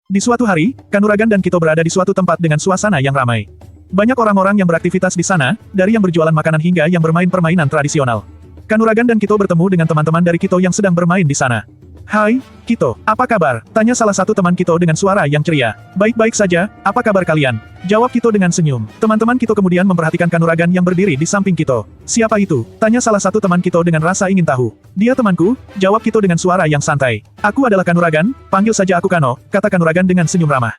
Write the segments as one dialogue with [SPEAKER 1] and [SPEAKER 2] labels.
[SPEAKER 1] Di suatu hari, Kanuragan dan Kito berada di suatu tempat dengan suasana yang ramai. Banyak orang-orang yang beraktivitas di sana, dari yang berjualan makanan hingga yang bermain permainan tradisional. Kanuragan dan Kito bertemu dengan teman-teman dari Kito yang sedang bermain di sana. "Hai, Kito, apa kabar?" tanya salah satu teman Kito dengan suara yang ceria. "Baik-baik saja, apa kabar kalian?" jawab Kito dengan senyum. Teman-teman Kito kemudian memperhatikan Kanuragan yang berdiri di samping Kito. "Siapa itu?" tanya salah satu teman Kito dengan rasa ingin tahu. "Dia temanku," jawab Kito dengan suara yang santai. "Aku adalah Kanuragan, panggil saja aku Kano," kata Kanuragan dengan senyum ramah.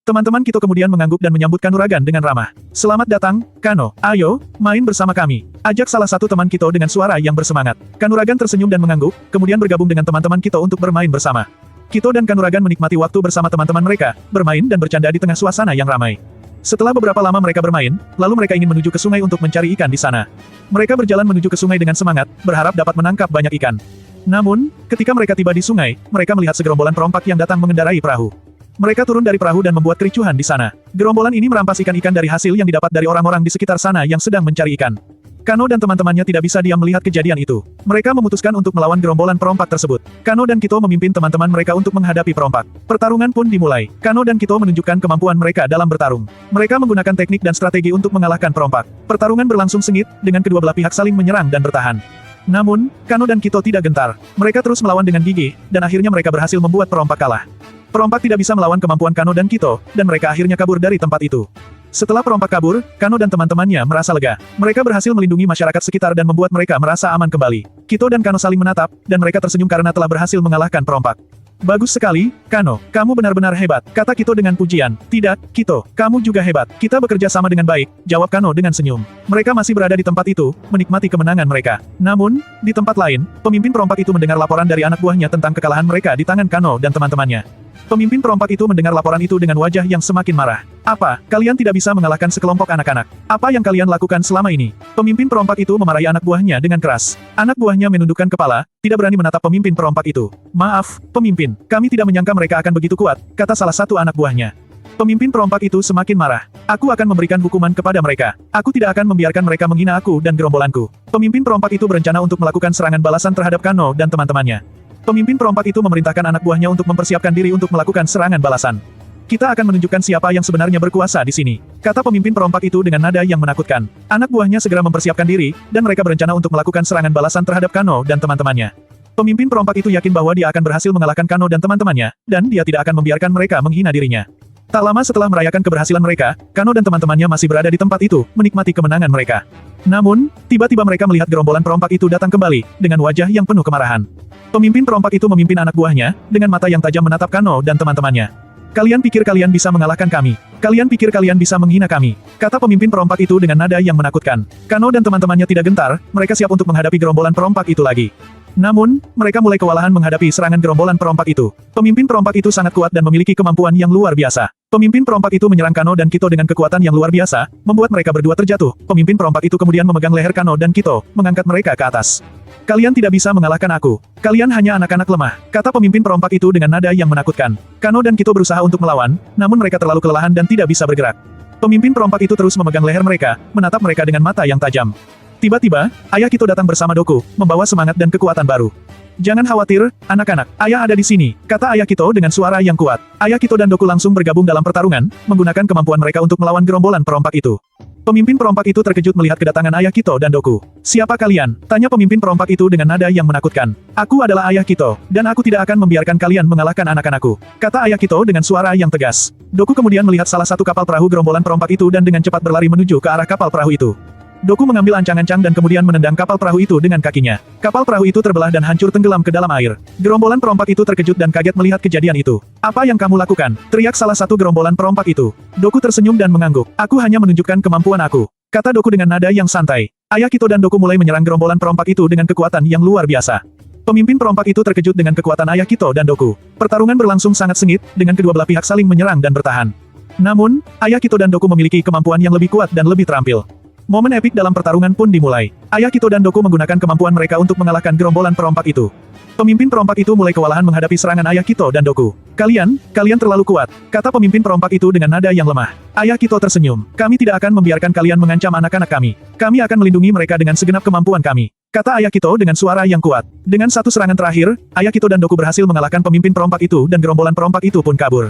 [SPEAKER 1] Teman-teman Kito kemudian mengangguk dan menyambut Kanuragan dengan ramah. "Selamat datang, Kano. Ayo, main bersama kami," ajak salah satu teman Kito dengan suara yang bersemangat. Kanuragan tersenyum dan mengangguk, kemudian bergabung dengan teman-teman Kito untuk bermain bersama. Kito dan Kanuragan menikmati waktu bersama teman-teman mereka, bermain dan bercanda di tengah suasana yang ramai. Setelah beberapa lama mereka bermain, lalu mereka ingin menuju ke sungai untuk mencari ikan di sana. Mereka berjalan menuju ke sungai dengan semangat, berharap dapat menangkap banyak ikan. Namun, ketika mereka tiba di sungai, mereka melihat segerombolan perompak yang datang mengendarai perahu. Mereka turun dari perahu dan membuat kericuhan di sana. Gerombolan ini merampas ikan-ikan dari hasil yang didapat dari orang-orang di sekitar sana yang sedang mencari ikan. Kano dan teman-temannya tidak bisa diam melihat kejadian itu. Mereka memutuskan untuk melawan gerombolan perompak tersebut. Kano dan Kito memimpin teman-teman mereka untuk menghadapi perompak. Pertarungan pun dimulai. Kano dan Kito menunjukkan kemampuan mereka dalam bertarung. Mereka menggunakan teknik dan strategi untuk mengalahkan perompak. Pertarungan berlangsung sengit, dengan kedua belah pihak saling menyerang dan bertahan. Namun, Kano dan Kito tidak gentar. Mereka terus melawan dengan gigih, dan akhirnya mereka berhasil membuat perompak kalah. Perompak tidak bisa melawan kemampuan Kano dan Kito, dan mereka akhirnya kabur dari tempat itu. Setelah perompak kabur, Kano dan teman-temannya merasa lega. Mereka berhasil melindungi masyarakat sekitar dan membuat mereka merasa aman kembali. Kito dan Kano saling menatap, dan mereka tersenyum karena telah berhasil mengalahkan perompak. "Bagus sekali, Kano. Kamu benar-benar hebat," kata Kito dengan pujian. "Tidak, Kito. Kamu juga hebat. Kita bekerja sama dengan baik," jawab Kano dengan senyum. Mereka masih berada di tempat itu, menikmati kemenangan mereka. Namun, di tempat lain, pemimpin perompak itu mendengar laporan dari anak buahnya tentang kekalahan mereka di tangan Kano dan teman-temannya. Pemimpin perompak itu mendengar laporan itu dengan wajah yang semakin marah. "Apa, kalian tidak bisa mengalahkan sekelompok anak-anak? Apa yang kalian lakukan selama ini?" Pemimpin perompak itu memarahi anak buahnya dengan keras. Anak buahnya menundukkan kepala, tidak berani menatap pemimpin perompak itu. "Maaf, pemimpin, kami tidak menyangka mereka akan begitu kuat," kata salah satu anak buahnya. Pemimpin perompak itu semakin marah. "Aku akan memberikan hukuman kepada mereka. Aku tidak akan membiarkan mereka menghina aku dan gerombolanku." Pemimpin perompak itu berencana untuk melakukan serangan balasan terhadap Kano dan teman-temannya. Pemimpin perompak itu memerintahkan anak buahnya untuk mempersiapkan diri untuk melakukan serangan balasan. "Kita akan menunjukkan siapa yang sebenarnya berkuasa di sini," kata pemimpin perompak itu dengan nada yang menakutkan. Anak buahnya segera mempersiapkan diri, dan mereka berencana untuk melakukan serangan balasan terhadap Kano dan teman-temannya. Pemimpin perompak itu yakin bahwa dia akan berhasil mengalahkan Kano dan teman-temannya, dan dia tidak akan membiarkan mereka menghina dirinya. Tak lama setelah merayakan keberhasilan mereka, Kano dan teman-temannya masih berada di tempat itu, menikmati kemenangan mereka. Namun, tiba-tiba mereka melihat gerombolan perompak itu datang kembali, dengan wajah yang penuh kemarahan. Pemimpin perompak itu memimpin anak buahnya, dengan mata yang tajam menatap Kano dan teman-temannya. "Kalian pikir kalian bisa mengalahkan kami? Kalian pikir kalian bisa menghina kami?" kata pemimpin perompak itu dengan nada yang menakutkan. Kano dan teman-temannya tidak gentar, mereka siap untuk menghadapi gerombolan perompak itu lagi. Namun, mereka mulai kewalahan menghadapi serangan gerombolan perompak itu. Pemimpin perompak itu sangat kuat dan memiliki kemampuan yang luar biasa. Pemimpin perompak itu menyerang Kano dan Kito dengan kekuatan yang luar biasa, membuat mereka berdua terjatuh. Pemimpin perompak itu kemudian memegang leher Kano dan Kito, mengangkat mereka ke atas. "Kalian tidak bisa mengalahkan aku. Kalian hanya anak-anak lemah," kata pemimpin perompak itu dengan nada yang menakutkan. Kano dan Kito berusaha untuk melawan, namun mereka terlalu kelelahan dan tidak bisa bergerak. Pemimpin perompak itu terus memegang leher mereka, menatap mereka dengan mata yang tajam. Tiba-tiba, ayah Kito datang bersama Doku, membawa semangat dan kekuatan baru. "Jangan khawatir, anak-anak, ayah ada di sini," kata ayah Kito dengan suara yang kuat. Ayah Kito dan Doku langsung bergabung dalam pertarungan, menggunakan kemampuan mereka untuk melawan gerombolan perompak itu. Pemimpin perompak itu terkejut melihat kedatangan ayah Kito dan Doku. "Siapa kalian?" tanya pemimpin perompak itu dengan nada yang menakutkan. "Aku adalah ayah Kito, dan aku tidak akan membiarkan kalian mengalahkan anak-anakku," kata ayah Kito dengan suara yang tegas. Doku kemudian melihat salah satu kapal perahu gerombolan perompak itu dan dengan cepat berlari menuju ke arah kapal perahu itu. Doku mengambil ancang-ancang dan kemudian menendang kapal perahu itu dengan kakinya. Kapal perahu itu terbelah dan hancur tenggelam ke dalam air. Gerombolan perompak itu terkejut dan kaget melihat kejadian itu. "Apa yang kamu lakukan?" teriak salah satu gerombolan perompak itu. Doku tersenyum dan mengangguk. "Aku hanya menunjukkan kemampuan aku," kata Doku dengan nada yang santai. Ayah Kito dan Doku mulai menyerang gerombolan perompak itu dengan kekuatan yang luar biasa. Pemimpin perompak itu terkejut dengan kekuatan ayah Kito dan Doku. Pertarungan berlangsung sangat sengit, dengan kedua belah pihak saling menyerang dan bertahan. Namun, ayah Kito dan Doku memiliki kemampuan yang lebih kuat dan lebih terampil. Momen epik dalam pertarungan pun dimulai. Ayah Kito dan Doku menggunakan kemampuan mereka untuk mengalahkan gerombolan perompak itu. Pemimpin perompak itu mulai kewalahan menghadapi serangan ayah Kito dan Doku. Kalian terlalu kuat," kata pemimpin perompak itu dengan nada yang lemah. Ayah Kito tersenyum. "Kami tidak akan membiarkan kalian mengancam anak-anak kami. Kami akan melindungi mereka dengan segenap kemampuan kami," kata ayah Kito dengan suara yang kuat. Dengan satu serangan terakhir, ayah Kito dan Doku berhasil mengalahkan pemimpin perompak itu dan gerombolan perompak itu pun kabur.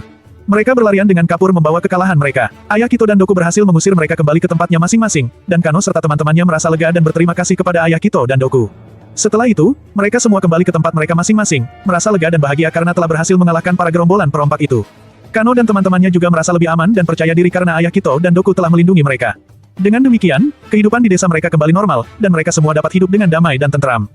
[SPEAKER 1] Mereka berlarian dengan kapur membawa kekalahan mereka. Ayah Kito dan Doku berhasil mengusir mereka kembali ke tempatnya masing-masing, dan Kano serta teman-temannya merasa lega dan berterima kasih kepada Ayah Kito dan Doku. Setelah itu, mereka semua kembali ke tempat mereka masing-masing, merasa lega dan bahagia karena telah berhasil mengalahkan para gerombolan perompak itu. Kano dan teman-temannya juga merasa lebih aman dan percaya diri karena Ayah Kito dan Doku telah melindungi mereka. Dengan demikian, kehidupan di desa mereka kembali normal, dan mereka semua dapat hidup dengan damai dan tentram.